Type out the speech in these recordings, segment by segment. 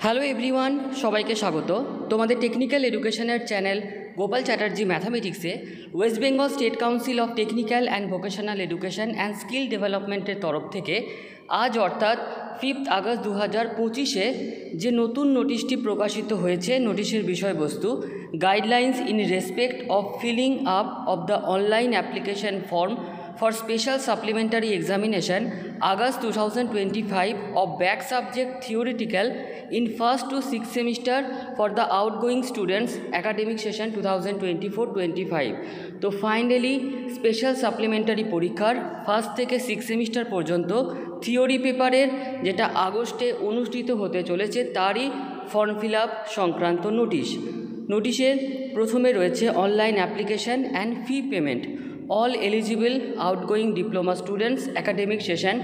Hello everyone, সবাইকে স্বাগত। তোমাদের টেকনিক্যাল এডুকেশনের চ্যানেল গোপাল চ্যাটার্জি ম্যাথামেটিক্সে West Bengal State Council of Technical and Vocational Education and Skill ডেভেলপমেন্টের তরফ থেকে আজ অর্থাৎ 5 আগস্ট 2025-এ যে নতুন নোটিশটি প্রকাশিত হয়েছে, নোটিশের বিষয়বস্তু guidelines in respect of filling up of the online application form for special supplementary examination August 2025 of back subject theoretical in 1st to 6th semester for the outgoing students academic session 2024-25 তো finally special supplementary পরীক্ষার 1st থেকে 6th semester পর্যন্ত theory পেপারের যেটা আগস্টে অনুষ্ঠিত হতে চলেছে তারই ফর্ম ফিল আপ সংক্রান্ত নোটিশের প্রথমে রয়েছে online application and fee payment all eligible outgoing diploma students academic session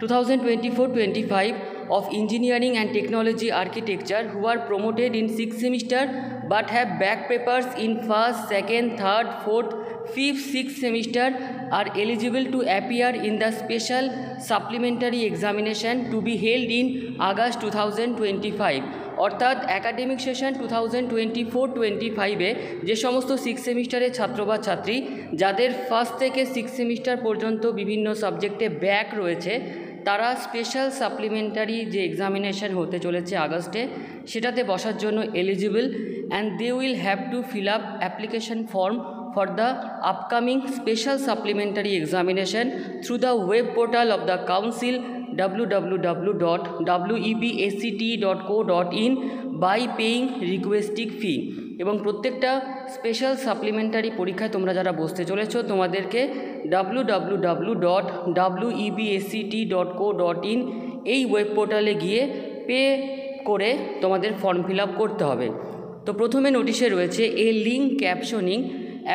2024-25 of engineering and technology architecture who are promoted in 6th semester but have back papers in 1st, 2nd, 3rd, 4th, 5th, 6th semester are eligible to appear in the special supplementary examination to be held in August 2025 অর্থাৎ academic session 2024-25-এ যে সমস্ত 6th সেমিস্টারের ছাত্র বা ছাত্রী যাদের 1st থেকে 6th semester পর্যন্ত বিভিন্ন সাবজেক্টে ব্যাক রয়েছে তারা স্পেশাল সাপ্লিমেন্টারি যে এক্সামিনেশন হতে চলেছে আগস্টে সেটাতে বসার জন্য eligible and they will have to fill up application form for the upcoming special supplementary examination through the web portal of the council www.websct.co.in by paying requesting fee এবং প্রত্যেকটা special supplementary পরীক্ষায় তোমরা যারা বসতে চলেছো তোমাদেরকে www.websct.co.in এই web পোর্টালে গিয়ে পে করে তোমাদের ফর্ম ফিল আপ করতে হবে। তো প্রথমে নোটিশে রয়েছে এ link captioning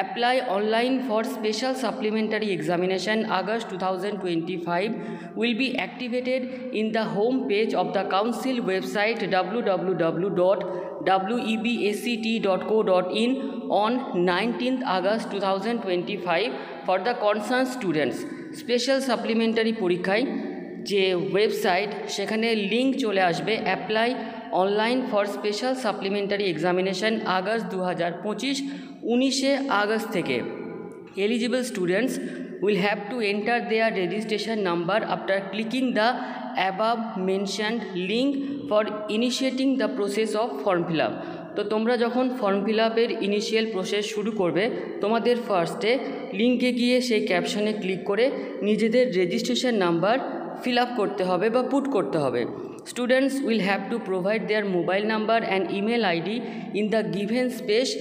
Apply online for special supplementary examination August 2025 will be activated in the home page of the council website www.websct.co.in on 19th August 2025 for the concerned students. Special supplementary পরীক্ষায় যে website সেখানে link চলে আসবে apply online for special supplementary examination August 2025 19শে August থেকে eligible students will have to enter their registration number after clicking the above mentioned link for initiating the process of form fill up. তো তোমরা যখন form fill আপের initial process শুরু করবে তোমাদের ফার্স্টে লিঙ্কে গিয়ে সেই ক্যাপশনে ক্লিক করে নিজেদের রেজিস্ট্রেশন নাম্বার fill up করতে হবে বা পুট করতে হবে। Students will have to provide their mobile number and email ID in the given space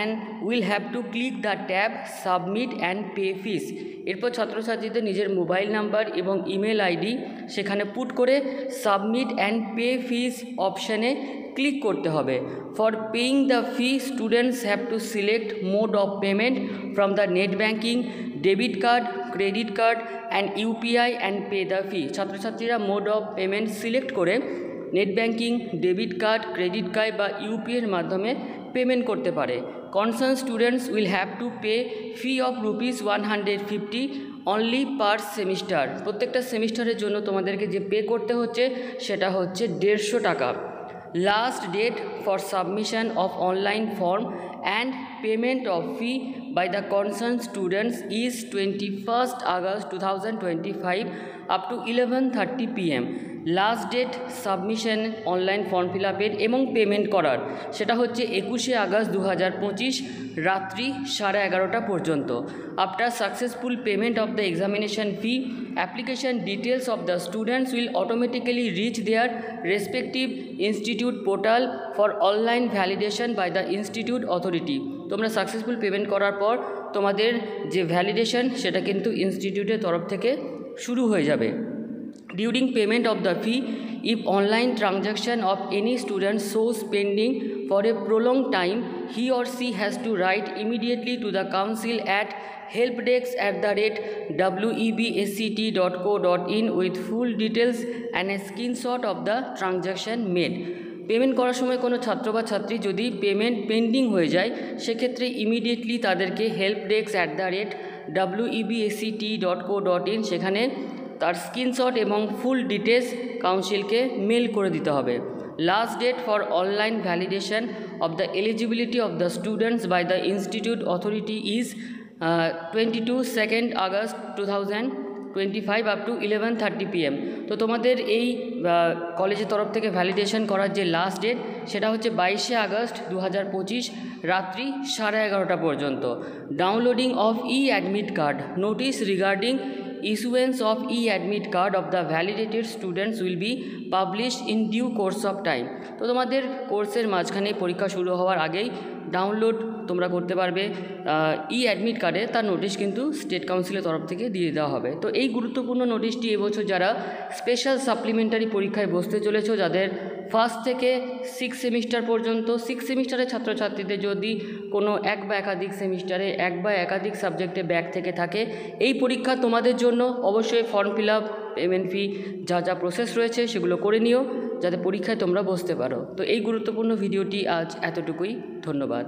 and will have to click the tab submit and pay fees। এরপর ছাত্রছাত্রীদের নিজের mobile number এবং email ID সেখানে put করে submit and pay fees অপশানে click করতে হবে। For paying the fee students have to select mode of payment from the net banking, debit card, credit card and UPI and pay the fee. ছাত্রছাত্রীরা mode of payment select করে net banking, debit card, credit card বা ইউপিআইয়ের মাধ্যমে payment করতে পারে। Concern students will have to pay fee of ₹150 only per semester. প্রত্যেকটা সেমিস্টারের জন্য তোমাদেরকে যে পে করতে হচ্ছে সেটা হচ্ছে 150 টাকা। Last date for submission of online form and payment of fee by the concerned students is 21st August 2025 up to 11:30 PM. Last date submission online form fill আপের এবং পেমেন্ট করার সেটা হচ্ছে 21শে আগস্ট 2025 রাত্রি 11:30 পর্যন্ত। After successful payment of the examination fee application details of the students will automatically reach their respective institute portal for online validation by the institute authority. তোমরা successful payment করার পর তোমাদের যে ভ্যালিডেশন সেটা কিন্তু ইনস্টিটিউটের তরফ থেকে শুরু হয়ে যাবে। During payment of the fee, if online transaction of any student shows pending for a prolonged time, he or she has to write immediately to the council at helpdesk@websct.co.in with full details and a screenshot of the transaction made. Payment করার সময় কোনো ছাত্র বা ছাত্রী যদি payment pending হয়ে যায় সেক্ষেত্রে ইমিডিয়েটলি তাদেরকে helpdesk@websct.co.in সেখানে তার স্ক্রিনশট এবং ফুল ডিটেলস কাউন্সিলকে মেল করে দিতে হবে। Last date for online validation of the eligibility of the students by the institute authority is 22 August 2025 up to 11:30 PM। তো তোমাদের এই কলেজের তরফ থেকে ভ্যালিডেশন করার যে লাস্ট ডেট সেটা হচ্ছে 22 আগস্ট 2025 রাত্রি 11:30 পর্যন্ত। Downloading of admit card notice regarding issuance of e-admit card of the validated students will be published in due course of time। তো তোমাদের কোর্সের মাঝখানে পরীক্ষা শুরু হওয়ার আগেই ডাউনলোড তোমরা করতে পারবে অ্যাডমিট কার্ডে, তার নোটিশ কিন্তু স্টেট কাউন্সিলের তরফ থেকে দিয়ে দেওয়া হবে। তো এই গুরুত্বপূর্ণ নোটিশটি এবছর যারা স্পেশাল সাপ্লিমেন্টারি পরীক্ষায় বসতে চলেছো, যাদের ফার্স্ট থেকে 6 সেমিস্টার পর্যন্ত 6 সেমিস্টারের ছাত্রছাত্রীদের যদি কোনো এক বা একাধিক সেমিস্টারে এক বা একাধিক সাবজেক্টে ব্যাক থেকে থাকে, এই পরীক্ষা তোমাদের জন্য অবশ্যই ফর্ম ফিল আপ, পেমেন্ট ফি যা যা প্রসেস রয়েছে সেগুলো করে নিও যাতে পরীক্ষায় তোমরা বসতে পারো। তো এই গুরুত্বপূর্ণ ভিডিওটি আজ এতটুকুই। ধন্যবাদ।